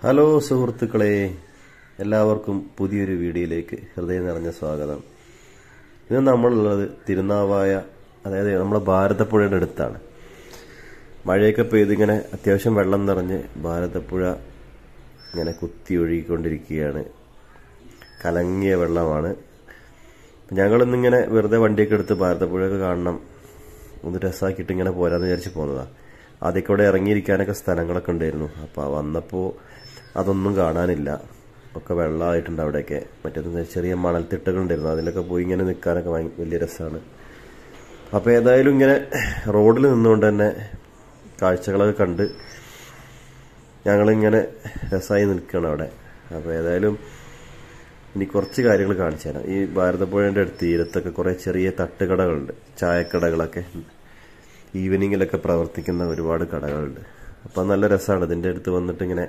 Hello സുഹൃത്തുക്കളെ, എല്ലാവർക്കും പുതിയൊരു വീഡിയോയിലേക്ക് ഹൃദയം നിറഞ്ഞ സ്വാഗതം. ഇന്ന് നമ്മളുള്ളത് തിരുനാവായ, അതായത് നമ്മുടെ ഭാരതപ്പുഴയുടെ അടുത്താണ്. മഴയൊക്കെ പെയ്തിങ്ങനെ അത്യാവശ്യം വെള്ളം നിറഞ്ഞ് ഭാരതപ്പുഴ ഇങ്ങനെ കുത്തി ഒഴുകിക്കൊണ്ടിരിക്കുകയാണ്. കലങ്ങിയ വെള്ളമാണ്. ഞങ്ങളിന്നിങ്ങനെ വെറുതെ വണ്ടിയൊക്കെ എടുത്ത് ഭാരതപ്പുഴയൊക്കെ കാണണം, ഒന്ന് രസമാക്കിയിട്ട് ഇങ്ങനെ പോരാന്ന് വിചാരിച്ച് പോകുന്നതാണ്. ആദ്യമൊക്കെ ഇവിടെ ഇറങ്ങിയിരിക്കാനൊക്കെ സ്ഥലങ്ങളൊക്കെ ഉണ്ടായിരുന്നു. അപ്പോൾ വന്നപ്പോൾ അതൊന്നും കാണാനില്ല, ഒക്കെ വെള്ളമായിട്ടുണ്ട് അവിടെയൊക്കെ. മറ്റേത് ചെറിയ മണൽത്തിട്ടകൾ ഉണ്ടായിരുന്നു, അതിലൊക്കെ പോയി ഇങ്ങനെ നിൽക്കാനൊക്കെ വലിയ രസമാണ്. അപ്പോൾ ഏതായാലും ഇങ്ങനെ റോഡിൽ നിന്നുകൊണ്ട് തന്നെ കാഴ്ചകളൊക്കെ കണ്ട് ഞങ്ങളിങ്ങനെ രസമായി നിൽക്കുകയാണ് അവിടെ. അപ്പോൾ ഏതായാലും ഇനി കുറച്ച് കാര്യങ്ങൾ കാണിച്ചു തരാം. ഈ ഭാരതപ്പുഴയുടെ അടുത്ത് തീരത്തൊക്കെ കുറേ ചെറിയ തട്ടുകടകളുണ്ട്, ചായക്കടകളൊക്കെ. ഈവനിങ്ങിലൊക്കെ പ്രവർത്തിക്കുന്ന ഒരുപാട് കടകളുണ്ട്. അപ്പം നല്ല രസമാണ്. ഇതിൻ്റെ അടുത്ത് വന്നിട്ട് ഇങ്ങനെ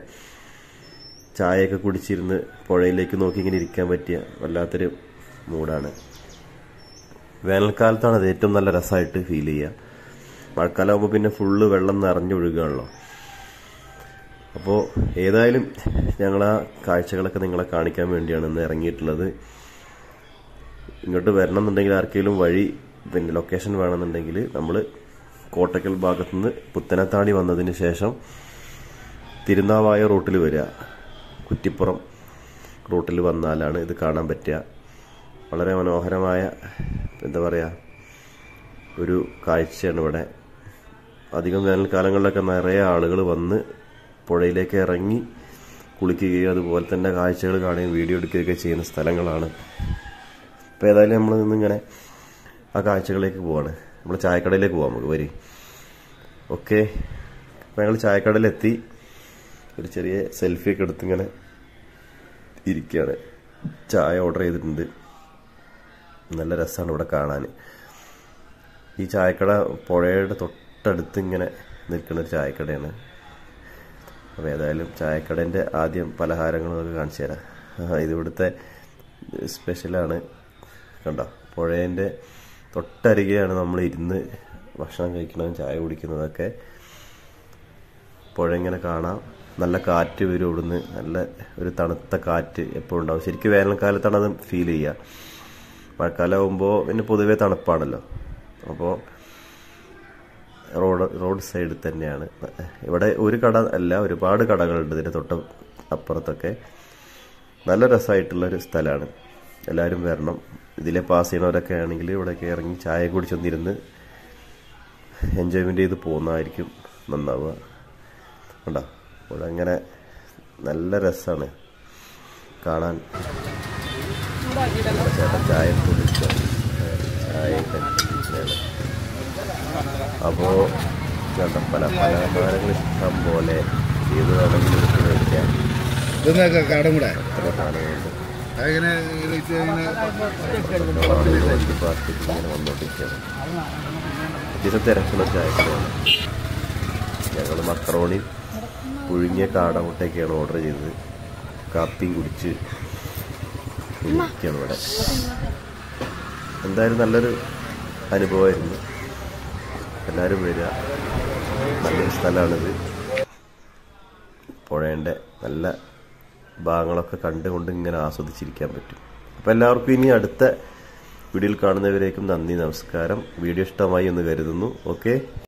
ചായയൊക്കെ കുടിച്ചിരുന്ന് പുഴയിലേക്ക് നോക്കി ഇങ്ങനെ ഇരിക്കാൻ പറ്റിയ വല്ലാത്തൊരു മൂഡാണ്. വേനൽക്കാലത്താണ് അത് ഏറ്റവും നല്ല രസമായിട്ട് ഫീൽ ചെയ്യുക. മഴക്കാലമാകുമ്പോൾ പിന്നെ ഫുള്ള് വെള്ളം നിറഞ്ഞൊഴുകുകയാണല്ലോ. അപ്പോൾ ഏതായാലും ഞങ്ങൾ ആ കാഴ്ചകളൊക്കെ നിങ്ങളെ കാണിക്കാൻ വേണ്ടിയാണ് ഇന്ന് ഇറങ്ങിയിട്ടുള്ളത്. ഇങ്ങോട്ട് വരണം എന്നുണ്ടെങ്കിൽ ആർക്കെങ്കിലും വഴി പിന്നെ ലൊക്കേഷൻ വേണമെന്നുണ്ടെങ്കിൽ നമ്മൾ കോട്ടക്കൽ ഭാഗത്തുനിന്ന് പുത്തനത്താണി വന്നതിന് ശേഷം തിരുനാവായ റൂട്ടിൽ വരിക, കുറ്റിപ്പുറം റൂട്ടിൽ വന്നാലാണ് ഇത് കാണാൻ പറ്റുക. വളരെ മനോഹരമായ എന്താ പറയുക ഒരു കാഴ്ചയാണ് ഇവിടെ. അധികം വേനൽക്കാലങ്ങളിലൊക്കെ നിറയെ ആളുകൾ വന്ന് പുഴയിലേക്ക് ഇറങ്ങി കുളിക്കുകയും അതുപോലെ തന്നെ കാഴ്ചകൾ കാണുകയും വീഡിയോ എടുക്കുകയൊക്കെ ചെയ്യുന്ന സ്ഥലങ്ങളാണ്. അപ്പോൾ ഏതായാലും നമ്മൾ നിന്നിങ്ങനെ ആ കാഴ്ചകളിലേക്ക് പോവാണ്. നമ്മൾ ചായക്കടയിലേക്ക് പോവാം, നമുക്ക് വരി. ഓക്കെ, അപ്പോൾ ഞങ്ങൾ ചായക്കടയിലെത്തി. ഒരു ചെറിയ സെൽഫിയൊക്കെ എടുത്ത് ഇങ്ങനെ ഇരിക്കുകയാണ്. ചായ ഓർഡർ ചെയ്തിട്ടുണ്ട്. നല്ല രസമാണ് ഇവിടെ കാണാൻ. ഈ ചായക്കട പുഴയുടെ തൊട്ടടുത്ത് ഇങ്ങനെ നിൽക്കുന്ന ഒരു ചായക്കടയാണ്. അപ്പോൾ ഏതായാലും ചായക്കടേൻ്റെ ആദ്യം പലഹാരങ്ങളൊക്കെ കാണിച്ചു തരാം. ഇതിവിടുത്തെ സ്പെഷ്യലാണ്. കണ്ടോ, പുഴേൻ്റെ തൊട്ടരികെയാണ് നമ്മൾ ഇരുന്ന് ഭക്ഷണം കഴിക്കുന്നതും ചായ കുടിക്കുന്നതൊക്കെ. പുഴ ഇങ്ങനെ കാണാം, നല്ല കാറ്റ് വരും ഇവിടുന്ന്. നല്ല ഒരു തണുത്ത കാറ്റ് എപ്പോഴും ഉണ്ടാവും. ശരിക്കും വേനൽക്കാലത്താണ് അത് ഫീൽ ചെയ്യുക. മഴക്കാലമാകുമ്പോൾ പിന്നെ പൊതുവെ തണുപ്പാണല്ലോ. അപ്പോൾ റോഡ് സൈഡിൽ തന്നെയാണ്. ഇവിടെ ഒരു കട അല്ല, ഒരുപാട് കടകളുണ്ട് ഇതിൻ്റെ തൊട്ട് അപ്പുറത്തൊക്കെ. നല്ല രസമായിട്ടുള്ളൊരു സ്ഥലമാണ്. എല്ലാവരും വരണം. ഇതിലെ പാസ് ചെയ്യണവരൊക്കെ ആണെങ്കിൽ ഇവിടെയൊക്കെ ഇറങ്ങി ചായ കുടിച്ചൊന്നിരുന്ന് എൻജോയ്മെൻ്റ് ചെയ്ത് പോകുന്നതായിരിക്കും നന്നാവുക. കണ്ടോ, ഇവിടെ അങ്ങനെ നല്ല രസമാണ് കാണാൻ. ചേട്ടൻ ചായ ചായയൊക്കെ. അപ്പോൾ ചേട്ടൻ പല പലഹാരങ്ങൾ ഇഷ്ടം പോലെ ചെയ്ത് വേണമെങ്കിൽ എടുത്ത് കഴിക്കാം. കാടുമുണ്ട്. ഇങ്ങനെ വന്നോണ്ടിരിക്കുകയാണ്. ഇതിന് തിരക്കുള്ള ചായക്കടയാണ്. ഞങ്ങൾ മക്രോണി പുഴുങ്ങിയ കാടമുട്ടയൊക്കെയാണ് ഓർഡർ ചെയ്തത്. കാപ്പിയും കുടിച്ച് ഇരിക്കുകയാണ് ഇവിടെ. എന്തായാലും നല്ലൊരു അനുഭവമായിരുന്നു. എല്ലാവരും വരിക. നല്ലൊരു സ്ഥലമാണിത്. പുഴേൻ്റെ നല്ല ഭാഗങ്ങളൊക്കെ കണ്ടുകൊണ്ട് ഇങ്ങനെ ആസ്വദിച്ചിരിക്കാൻ പറ്റും. അപ്പോൾ എല്ലാവർക്കും ഇനി അടുത്ത വീഡിയോയിൽ കാണുന്നവരേക്കും നന്ദി, നമസ്കാരം. വീഡിയോ ഇഷ്ടമായി എന്ന് കരുതുന്നു. ഓക്കെ.